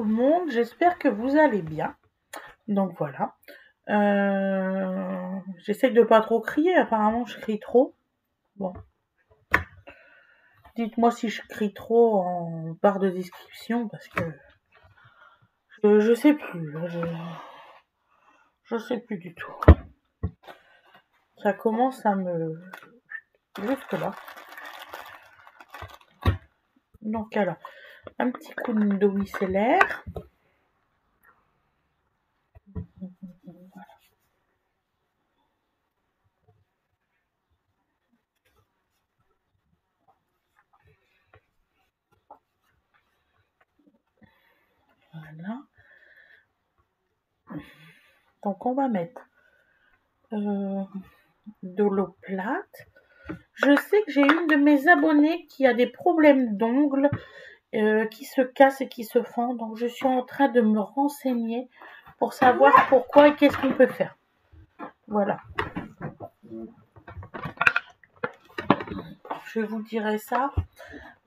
tout le monde, j'espère que vous allez bien. Donc voilà. J'essaie de pas trop crier, apparemment je crie trop. Bon. Dites-moi si je crie trop en barre de description parce que je sais plus. Je sais plus du tout. Ça commence à me... Juste là. Donc alors, un petit coup de micellaire. Voilà. Donc on va mettre de l'eau plate. Je sais que j'ai une de mes abonnées qui a des problèmes d'ongles, qui se cassent et qui se fendent. Donc je suis en train de me renseigner pour savoir pourquoi et qu'est-ce qu'on peut faire. Voilà. Je vous dirai ça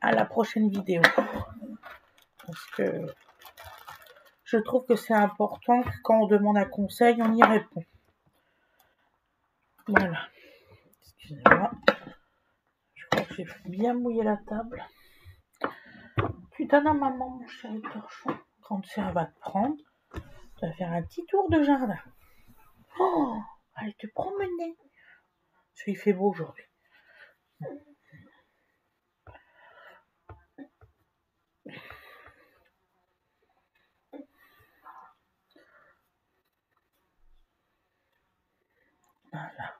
à la prochaine vidéo. Parce que je trouve que c'est important que quand on demande un conseil, on y répond. Voilà. Excusez-moi. Je crois que j'ai bien mouillé la table. Tu donnes à maman, mon chéri torchon. Quand ça va te prendre, tu vas faire un petit tour de jardin. Oh, allez te promener. Parce qu'il fait beau aujourd'hui. Voilà.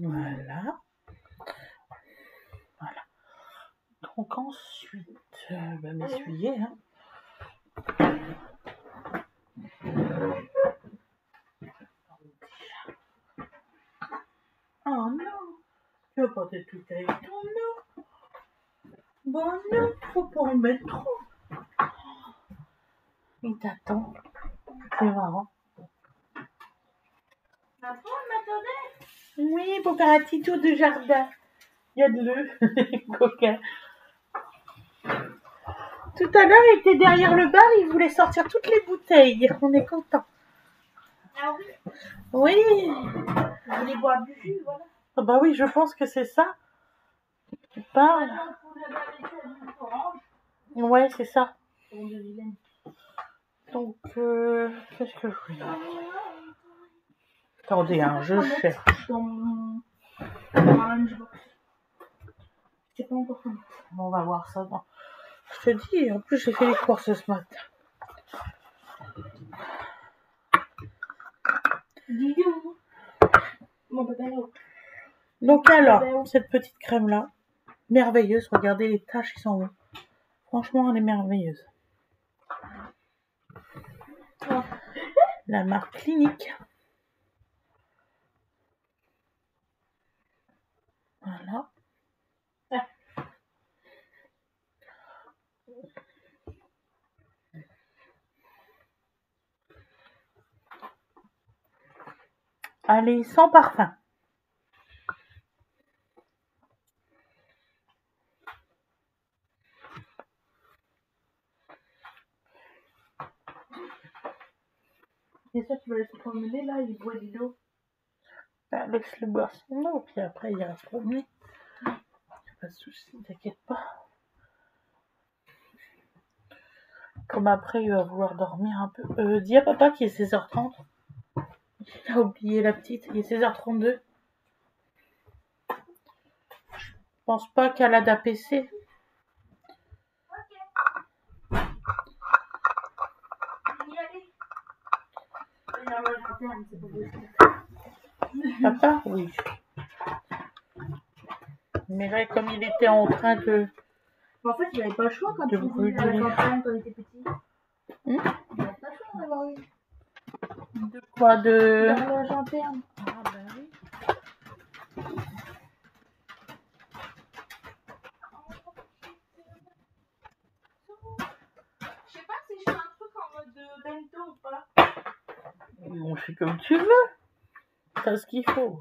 Voilà. Voilà. Donc ensuite, m'essuyer. Hein. Oh non, tu veux pas te tout avec ton eau. Bon non, faut pas en mettre trop. Il t'attend. C'est marrant. Maman, m'attendait. Oui, pour faire un petit tour de jardin. Il y a de l'eau, coquin. Tout à l'heure, il était derrière le bar, il voulait sortir toutes les bouteilles. On est content. Ah oui. Oui. Vous voulez boire du jus, voilà. Ah bah oui, je pense que c'est ça. Tu parles. Maintenant, pour le laver du orange. Ouais, c'est ça. Pour de vilaine. Donc, qu'est-ce que je voulais dire? Attendez, hein, je cherche. Dans mon lunchbox. C'est pas encore fait. Bon, on va voir ça. Non. Je te dis, en plus, j'ai fait les courses ce matin. Dis-nous. Mon pantalon. Donc alors, cette petite crème-là, merveilleuse. Regardez les taches qui sont où. Franchement, elle est merveilleuse. Oh. La marque Clinique. Voilà. Ah. Allez, sans parfum. C'est ça, tu vas laisser promener là, il boit de l'eau. Laisse-le boire son eau, puis après il ira se promener. Pas de soucis, t'inquiète pas. Comme après il va vouloir dormir un peu. Dis à papa qu'il est 16h30. Il a oublié la petite, il est 16h32. Je pense pas qu'elle a d'APC. Papa, oui. Mais là, comme il était en train de... En fait, il n'avait pas le choix quand De il vivait à la brûler. campagne quand il était petit. Hmm? Il n'avait pas le choix d'avoir eu. De quoi de... Dans l'âge interne. Ah ben oui. Je sais pas si je fais un truc en mode bento ou pas. On fait comme tu veux. T'as ce qu'il faut.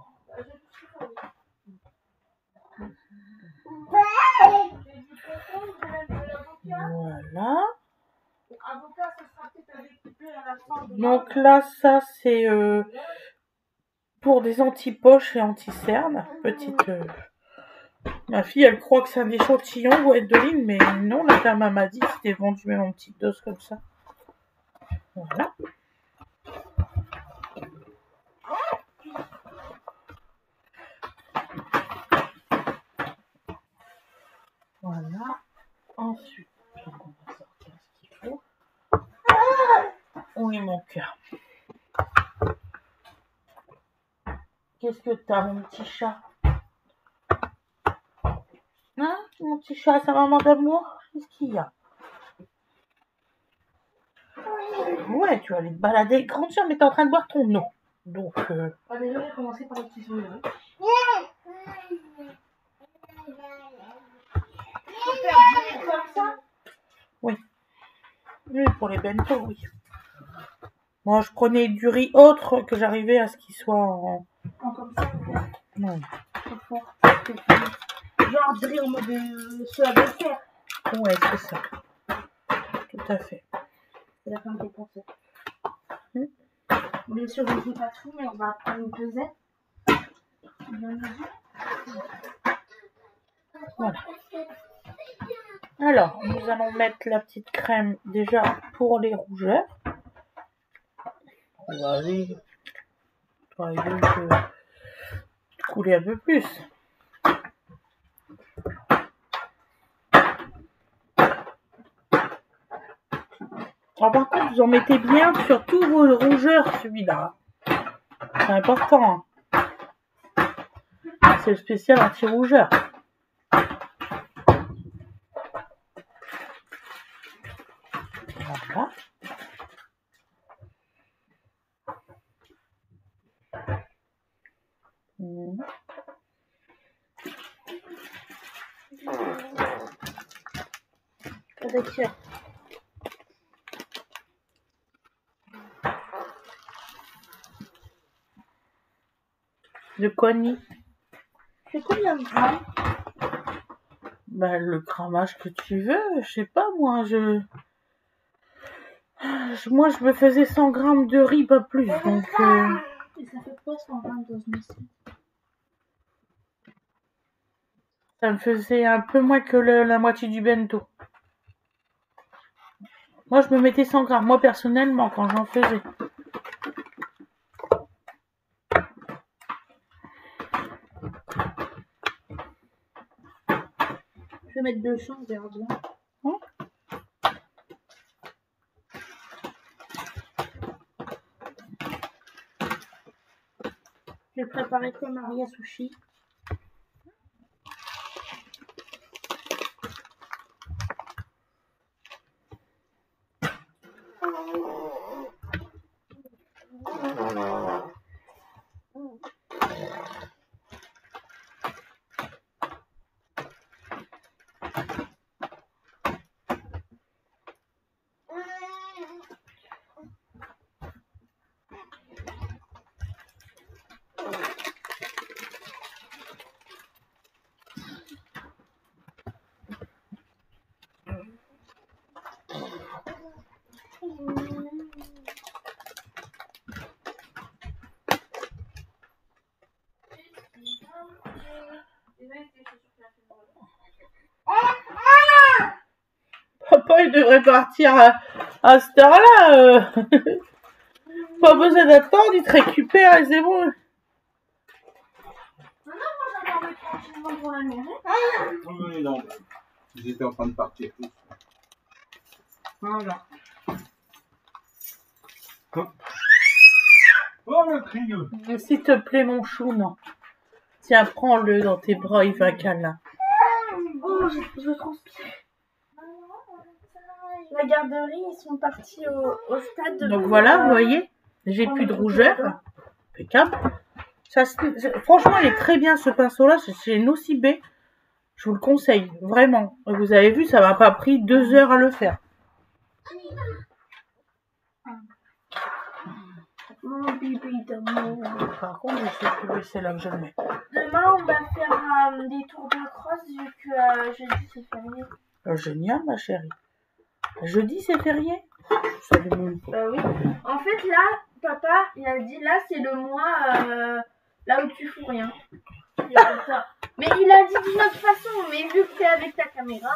Voilà. Donc là, ça c'est pour des anti-poches et anti-cernes. Petite. Ma fille, elle croit que c'est un échantillon ou de ligne, mais non, la dame m'a dit que c'était vendu même en petite dose comme ça. Voilà. Voilà. Ensuite, on va sortir ce qu'il faut. Où est mon cœur? Qu'est-ce que t'as, mon petit chat? Hein, mon petit chat, sa maman d'amour? Qu'est-ce qu'il y a? Ouais, tu vas aller te balader. Grande soeur, mais t'es en train de boire ton eau. Donc, Allez, je vais commencer par les petits oignons. Comme ça? Oui. Oui, pour les bento, oui. Moi, je prenais du riz autre que j'arrivais à ce qu'il soit en... Comme ça? Non. Trop fort. Genre, du riz en mode sur la dessert. Ouais, c'est ça. Tout à fait. C'est la fin de tes pensées. Bien sûr, je ne fais pas tout, mais on va prendre une pesette. Voilà. Alors, nous allons mettre la petite crème déjà pour les rougeurs. Vas-y. Toi, il veut couler un peu plus. Alors, par contre, vous en mettez bien sur tous vos rougeurs, celui-là. C'est important. Hein. C'est le spécial anti-rougeur. Voilà. De quoi ni? C'est combien de grammes? Bah, le grammage que tu veux, je sais pas moi, moi je me faisais 100 grammes de riz, pas plus, donc... Et ça fait quoi 100 grammes dans une assiette? Ça me faisait un peu moins que la moitié du bento. Moi je me mettais 100 grammes, moi personnellement, quand j'en faisais. Je vais mettre 200, on verra bien. Je vais préparer comme Maria Sushi. Papa, il devrait partir à cette heure-là. Pas besoin d'attendre, il te récupère et c'est bon. Non, moi j'attendais tranquillement pour la maison. Oui, non. Ils étaient en train de partir tous. Voilà. Oh, le crieux! S'il te plaît, mon chou, non. Tiens, prends-le dans tes bras, il va câlin. Oh, je transpire. La garderie, ils sont partis au stade de... Donc voilà, vous voyez, j'ai plus de rougeur. Impeccable. Franchement, il est très bien ce pinceau-là, c'est chez Nocibé. Je vous le conseille, vraiment. Vous avez vu, ça m'a pas pris 2 heures à le faire. Mon bébé d'amour. Par contre, je sais plus où c'est là que je le mets. Demain, on va faire des tours de crosse vu que jeudi c'est férié. Génial, ma chérie. Jeudi, c'est férié? Je savais même pas. Oui. En fait, là, papa, il a dit, là, c'est le mois là où tu fous rien. Il a dit ça. Mais il a dit d'une autre façon, mais vu que t'es avec ta caméra.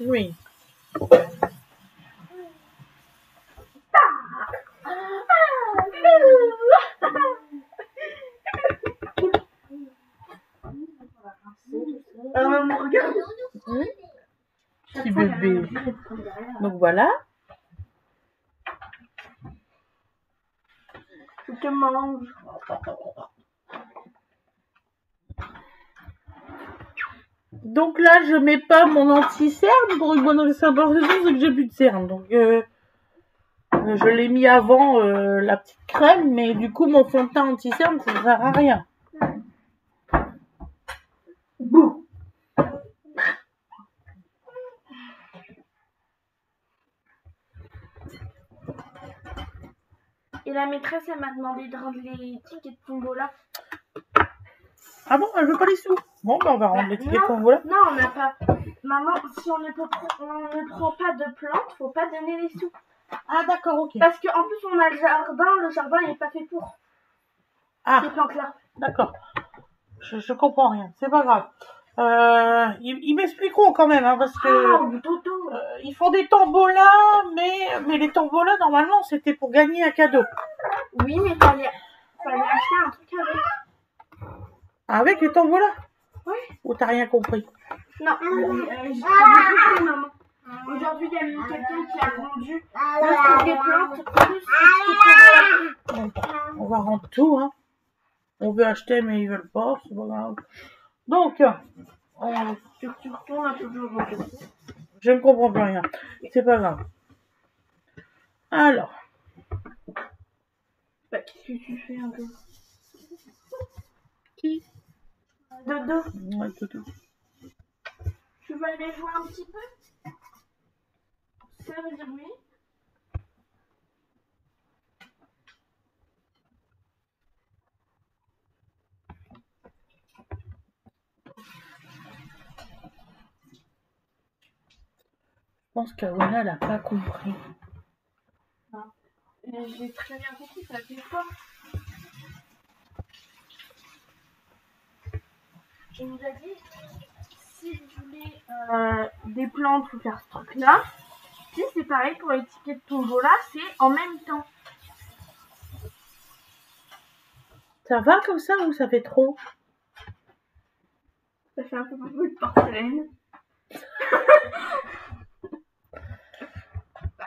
Oui. Maman, regarde. Petit bébé. Donc voilà. Je te mange. Donc là, je mets pas mon anti-cerne pour une bonne raison, c'est que j'ai plus de cerne. Donc je l'ai mis avant la petite crème, mais du coup mon fond de teint anti-cerne, ça ne sert à rien. Bouh. Et la maîtresse, elle m'a demandé de rendre les tickets de tombola. Ah bon, elle veut pas les sous? Bon, ben on va rendre les tickets de tombola. Non, on n'a pas. Maman, si on ne prend pas de plantes, faut pas donner les sous. Ah d'accord, ok. Parce qu'en plus, on a le jardin il n'est pas fait pour ces plantes-là. D'accord. Je comprends rien, c'est pas grave. Ils m'expliqueront quand même, hein, parce que ils font des tombolas, mais les tombolas, normalement, c'était pour gagner un cadeau. Oui, mais fallait acheter un truc avec. Avec les tombolas? Oui. Ou t'as rien compris? Non, j'ai pas compris, maman. Aujourd'hui, il y a quelqu'un qui a vendu le truc des plantes plus le petit tombola. On va rendre tout, hein. On veut acheter, mais ils veulent pas, c'est pas grave. Donc, Tu retournes un peu plus loin. je ne comprends plus rien. C'est pas grave. Alors. Bah, qu'est-ce que tu fais un peu? Qui? Dodo. Ouais, Dodo. Tu vas aller jouer un petit peu? Ça veut dire oui. Je pense qu'Awena n'a pas compris. J'ai très bien compris, ça fait quoi? Il nous a dit, si vous voulez des plantes ou faire ce truc-là, si c'est pareil pour les tickets de tombola, c'est en même temps. Ça va comme ça ou ça fait trop? Ça fait un peu beaucoup de porcelaine.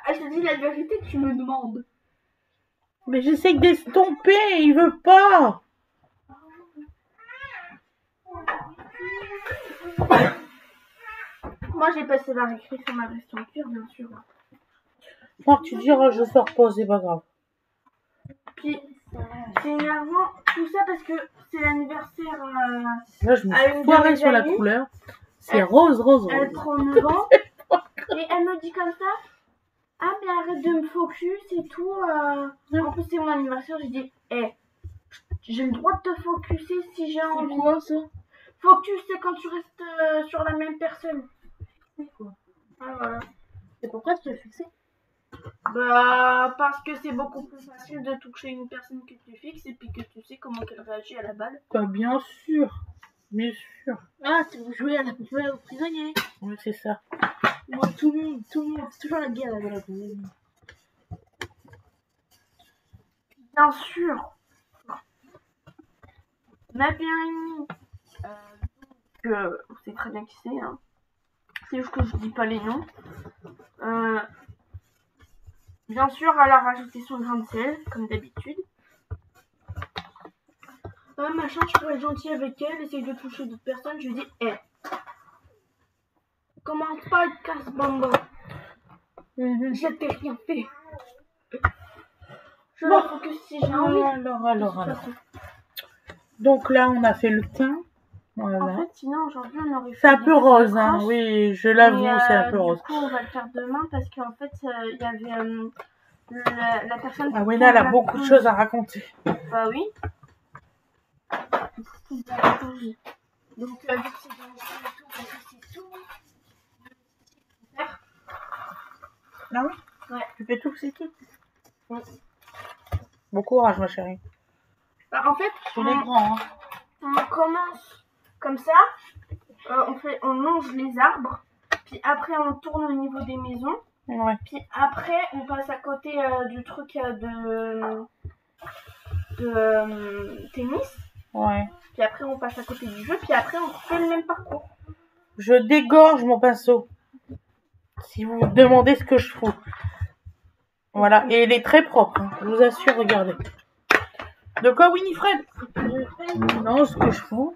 Je te dis la vérité, tu me demandes. Mais j'essaie d'estomper, il veut pas. Moi, j'ai passé la récré sur ma veste en cuir, bien sûr. Quand tu diras je sors pas, c'est pas grave. Puis, c'est énervant, tout ça parce que c'est l'anniversaire. Là, je me suis foirée sur la couleur. C'est rose, rose, rose. Elle prend 9 ans. Et elle me dit comme ça. Ah, mais arrête de me focus et tout. En plus, c'est mon anniversaire. J'ai dit, j'ai le droit de te focuser si j'ai envie. C'est quoi ça? Focus, c'est quand tu restes sur la même personne. C'est quoi? Ah, voilà. Et pourquoi tu l'as fixé? Bah, parce que c'est beaucoup plus facile de toucher une personne que tu fixes et puis que tu sais comment qu'elle réagit à la balle. Bah, bien sûr. Bien sûr. Ah, tu veux jouer au prisonnier? Oui, c'est ça. Moi, tout le monde, c'est toujours la guerre là-bas. Bien sûr. Ma bien-aimée, vous savez très bien qui c'est, hein. C'est juste que je dis pas les noms. Bien sûr, elle a rajouté son grain de sel, comme d'habitude. Machin, je pourrais être gentille avec elle, essayer de toucher d'autres personnes. Je lui dis, commence pas à être casse-bonbon. Je t'ai rien fait. Je la focus si j'ai envie. Alors. Donc là, on a fait le teint. Voilà. En fait, sinon, aujourd'hui, on aurait fait. C'est un peu rose, hein. Oui, je l'avoue, c'est un peu rose. Du coup, on va le faire demain parce qu'en fait, il y avait la personne... Ah oui, là, elle a beaucoup de choses à raconter. Bah oui. Donc, vu que c'est dans le fond et tout, parce que c'est tout. Faire. Ah oui? Ouais. Tu fais tout, c'est tout? Oui. Bon courage, ma chérie. Bah, en fait, On est grand, hein. On commence comme ça. On longe les arbres. Puis après, on tourne au niveau des maisons. Ouais. Puis après, on passe à côté du truc de tennis. Ouais. Puis après, on passe à côté du jeu. Puis après, on fait le même parcours. Je dégorge mon pinceau. Si vous vous demandez ce que je fous. Voilà. Et il est très propre. Hein. Je vous assure, regardez. De quoi, Winifred? Non, ce que je fous.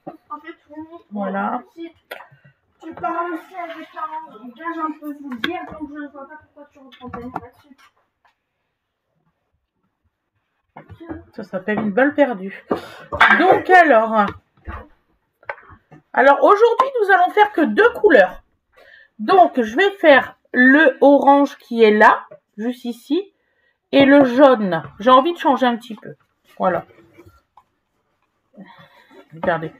En fait, oui. Voilà. Si tu parles aussi avec un langage un peu vulgaire, donc je ne vois pas pourquoi tu reprends ta ligne là-dessus. Ça s'appelle une balle perdue. Donc alors aujourd'hui nous allons faire que 2 couleurs. Donc je vais faire le orange qui est là, juste ici, et le jaune. J'ai envie de changer un petit peu. Voilà. Regardez,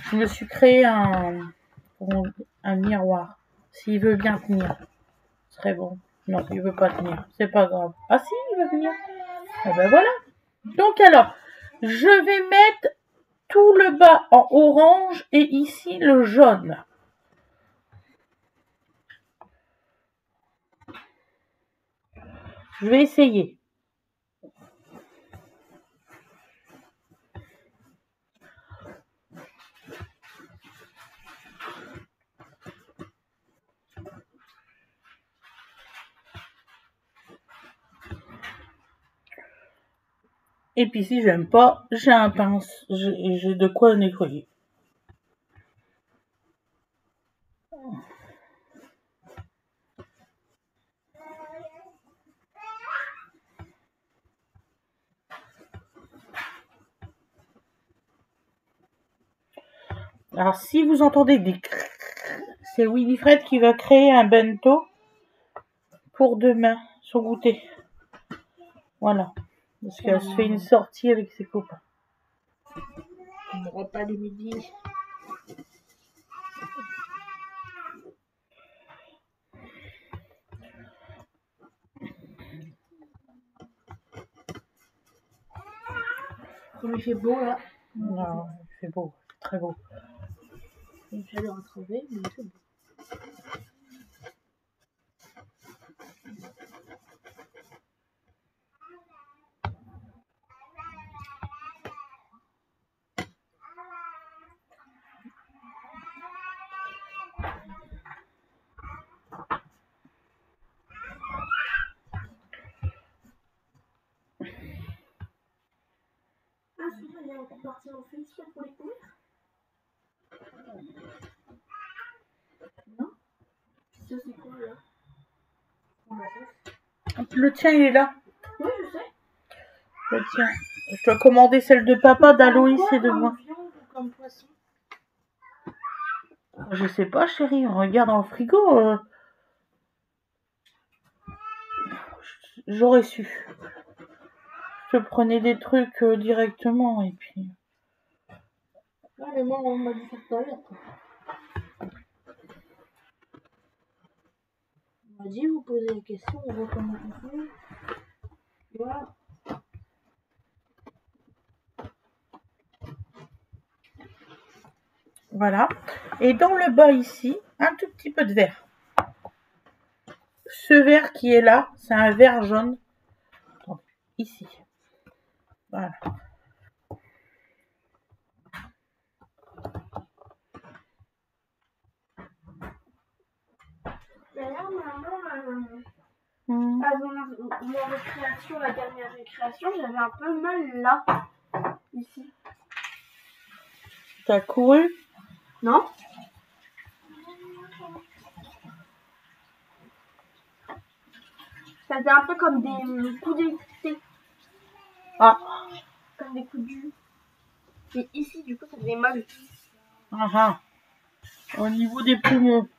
je me suis créé un miroir. S'il veut bien tenir, ce serait bon. Non, il veut pas tenir, c'est pas grave. Ah si, il veut tenir. Ah ben voilà. Donc alors, je vais mettre tout le bas en orange et ici le jaune. Je vais essayer. Et puis si j'aime pas, j'ai un pince, j'ai de quoi nettoyer. Alors si vous entendez des c'est Winifred qui va créer un bento pour demain, son goûter. Voilà. Parce qu'elle se fait une sortie avec ses copains. On repas du midi. Comme il fait beau là. Non, il fait beau, très beau. Une chaleur à crever, mais il fait beau. Ah, celui-là, il est encore parti en finition pour les courir. Non? Ça, c'est quoi là? Le tien il est là. Oui, je sais. Le tien. Je dois commander celle de papa, d'Aloïs et de moi. Comme poisson. Je sais pas chérie, on regarde dans le frigo. J'aurais su. Je prenais des trucs directement et puis... Ouais, mais moi, on m'a dit ça tout à l'heure. On m'a dit, vous posez la question, on voit comment on fait. Voilà. Voilà. Et dans le bas ici, un tout petit peu de vert. Ce vert qui est là, c'est un vert jaune. Donc, ici. Voilà. D'ailleurs, maman, avant ma récréation, la dernière récréation, j'avais un peu mal là, ici. T'as couru? Non? Ça faisait un peu comme des coups d'électricité. Ah. Comme des coups de jus. Et ici, du coup, ça faisait mal. Ah ah. Au niveau des poumons.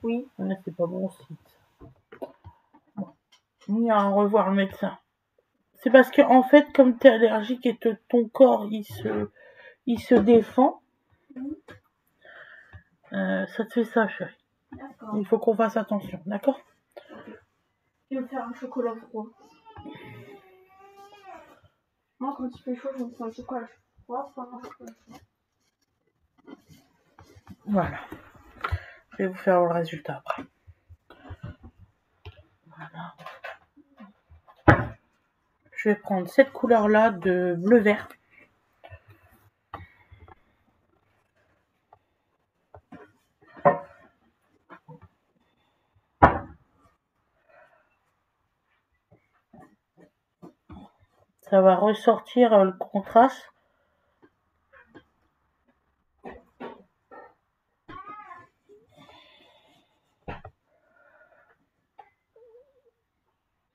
Oui. Là, c'est pas bon site. Bon. ni à revoir le médecin. C'est parce que en fait, comme tu es allergique et que ton corps il se défend, ça te fait ça, chérie. D'accord. Il faut qu'on fasse attention, d'accord? Je vais me faire un chocolat froid. Moi, quand il fait chaud, je me fais un chocolat froid, pas un chocolat chaud. Voilà. Je vais vous faire le résultat après. Voilà. Je vais prendre cette couleur-là de bleu-vert. Ça va ressortir le contraste.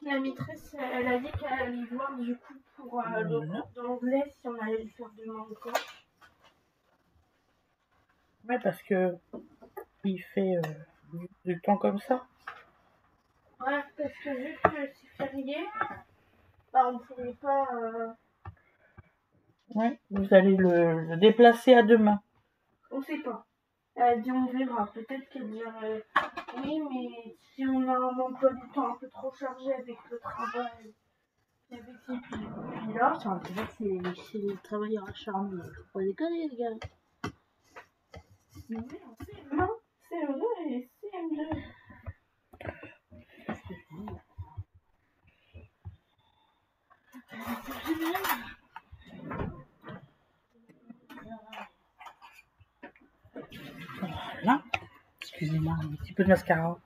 La maîtresse, elle a dit qu'elle allait voir du coup pour le cours d'anglais si on allait lui faire demain encore. Ouais, parce que il fait du temps comme ça. Ouais, parce que vu que c'est férié, bah, on ne pourrait pas... Ouais, vous allez le déplacer à demain. On sait pas. Elle a dit on verra. Peut-être qu'elle dirait oui, mais si on a un emploi du temps un peu trop chargé avec le travail, avec ces filles-là... Ça, on peut dire que c'est les travailleurs acharnés. Faut pas déconner, les gars. Mais non, c'est vrai et c'est vrai. Voilà. Excusez-moi, un petit peu de mascara.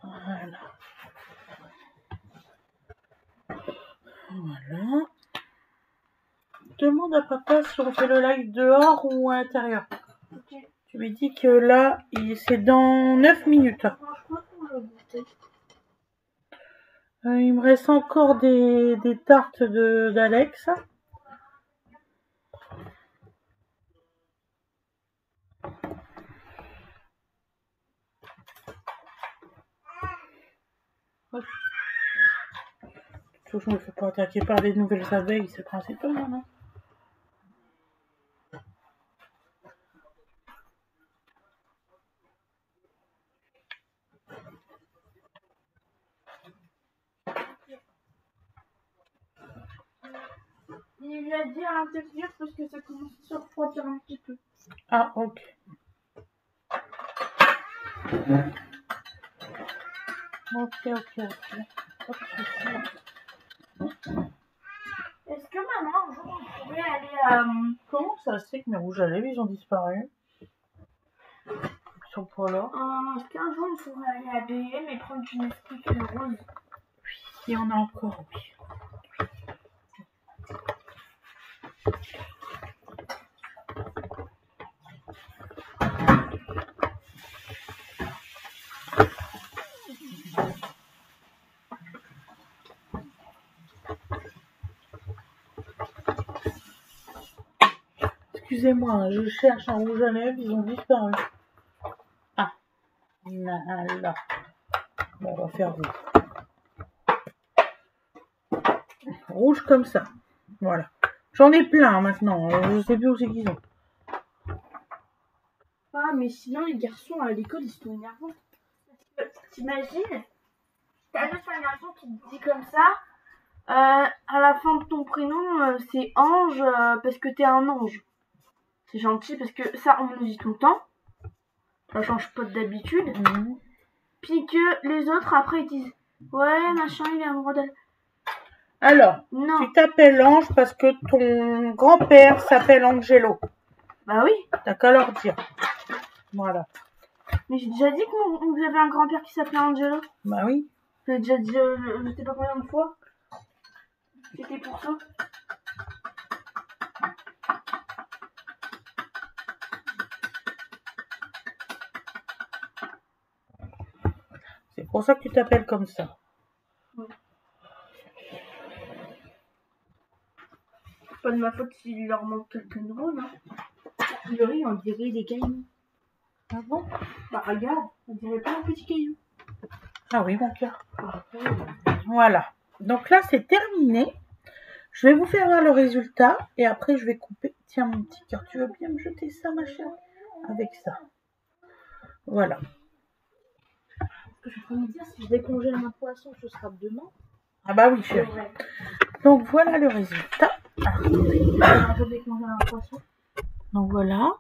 Voilà. Voilà. Demande à papa si on fait le live dehors ou à l'intérieur. Ok. Tu lui dis que là, c'est dans 9 minutes. Franchement, on va goûter. Il me reste encore des tartes d'Alex. Je ne me fais pas attaquer par des nouvelles abeilles, c'est principal, non? Il lui a dit à l'intérieur parce que ça commence à se refroidir un petit peu. Ah, ok. Ok. Pas de souci. Est-ce que maman, un jour, on pourrait aller Comment ça se fait que mes rouges à lèvres, ils ont disparu? Ils sont pas là. est-ce qu'un jour, on pourrait aller à BM et prendre une Nesquik rose? Il y en a encore, oui. Excusez-moi, je cherche un rouge à lèvres, ils ont disparu. Ah, là. Bon, on va faire rouge. Rouge comme ça. Voilà. J'en ai plein maintenant, je sais plus où c'est qu'ils sont. Ah, mais sinon, les garçons à l'école, ils sont énervants. T'imagines? T'as juste un garçon qui te dit comme ça, à la fin de ton prénom, c'est Ange, parce que t'es un ange. C'est gentil, parce que ça, on me le dit tout le temps. Ça change pas d'habitude. Puis que les autres, après, ils disent, ouais, machin, il a un droit de... Alors, Non. tu t'appelles Ange parce que ton grand-père s'appelle Angelo. Bah oui. T'as qu'à leur dire. Voilà. Mais j'ai déjà dit que vous avez un grand-père qui s'appelait Angelo. Bah oui. J'ai déjà dit, je sais pas combien de fois. C'était pour ça. pour ça que tu t'appelles comme ça. Ouais. C'est pas de ma faute s'il leur manque quelques neurones. Hein. A priori, on dirait des cailloux. Ah bon? Bah regarde, on dirait pas un petit caillou. Ah oui, mon cœur. Ah, Voilà. Donc là, c'est terminé. Je vais vous faire voir le résultat et après, je vais couper. Tiens, mon petit cœur, tu veux bien me jeter ça, ma chérie? Avec ça. Voilà. je suis en train de me dire, si je décongèle un poisson, ce sera demain. Ah bah oui, chérie. Ouais. Donc voilà le résultat. Je décongèle un poisson Donc voilà.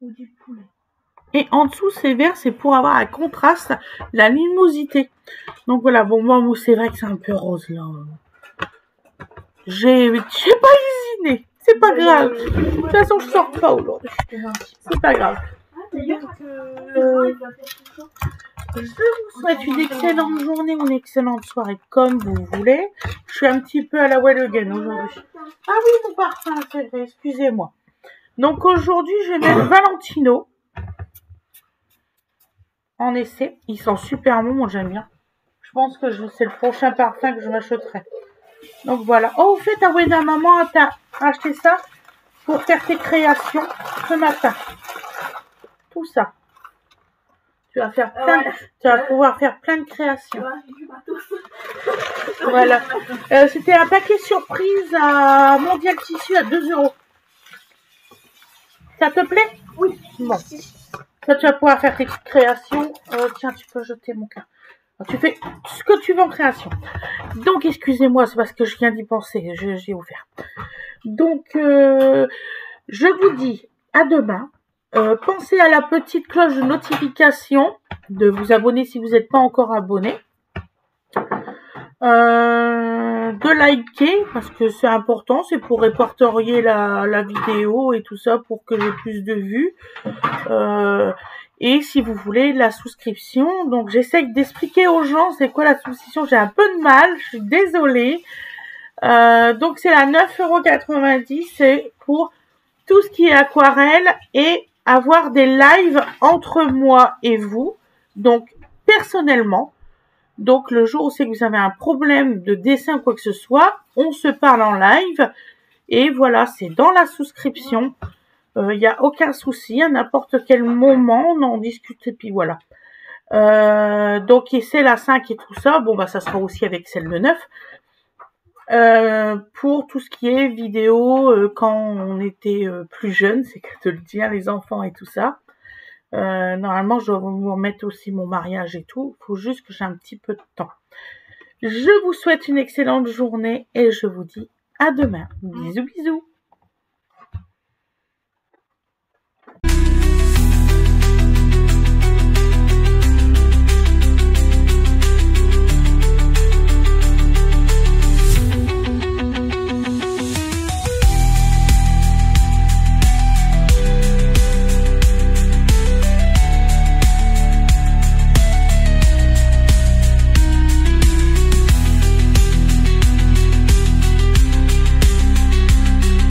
ou du poulet. Et en dessous, c'est vert, c'est pour avoir un contraste, la luminosité. Donc voilà, bon, moi, c'est vrai que c'est un peu rose, là. J'ai pas hésiné. C'est pas grave. De toute façon, je sors pas aujourd'hui. C'est pas grave. D'ailleurs, Je vous souhaite une excellente journée ou une excellente soirée, comme vous voulez. Je suis un petit peu à la well again aujourd'hui. Ah oui, mon parfum, c'est vrai, excusez-moi. Donc aujourd'hui, je vais mettre Valentino en essai. Il sent super bon, moi j'aime bien. Je pense que c'est le prochain parfum que je m'achèterai. Donc voilà. Oh, au fait, Aweda, maman, t'as acheté ça pour faire tes créations ce matin. Tout ça. Tu vas faire plein, tu vas pouvoir faire plein de créations. Voilà. C'était un paquet surprise à Mondial Tissu à 2 €. Ça te plaît? Oui. Bon. Ça, tu vas pouvoir faire tes créations. Tiens, tu peux jeter mon cœur. Tu fais ce que tu veux en création. Donc, excusez-moi, c'est parce que je viens d'y penser. J'ai ouvert. Donc, je vous dis à demain. Pensez à la petite cloche de notification, de vous abonner si vous n'êtes pas encore abonné. De liker, parce que c'est important, c'est pour répertorier la vidéo et tout ça, pour que j'ai plus de vues. Et si vous voulez la souscription, donc j'essaye d'expliquer aux gens c'est quoi la souscription, j'ai un peu de mal, je suis désolée. Donc c'est la 9,90 €, c'est pour tout ce qui est aquarelle et avoir des lives entre moi et vous, donc personnellement. Donc le jour où c'est que vous avez un problème de dessin ou quoi que ce soit, on se parle en live et voilà, c'est dans la souscription. Il n'y a aucun souci, à n'importe quel moment on en discute et puis voilà. Donc et c'est la 5 et tout ça, bon bah ça sera aussi avec celle de 9. Pour tout ce qui est vidéo quand on était plus jeune, c'est que de le dire, les enfants et tout ça. Normalement, je dois vous remettre aussi mon mariage et tout. Il faut juste que j'ai un petit peu de temps. Je vous souhaite une excellente journée et je vous dis à demain. Bisous, bisous.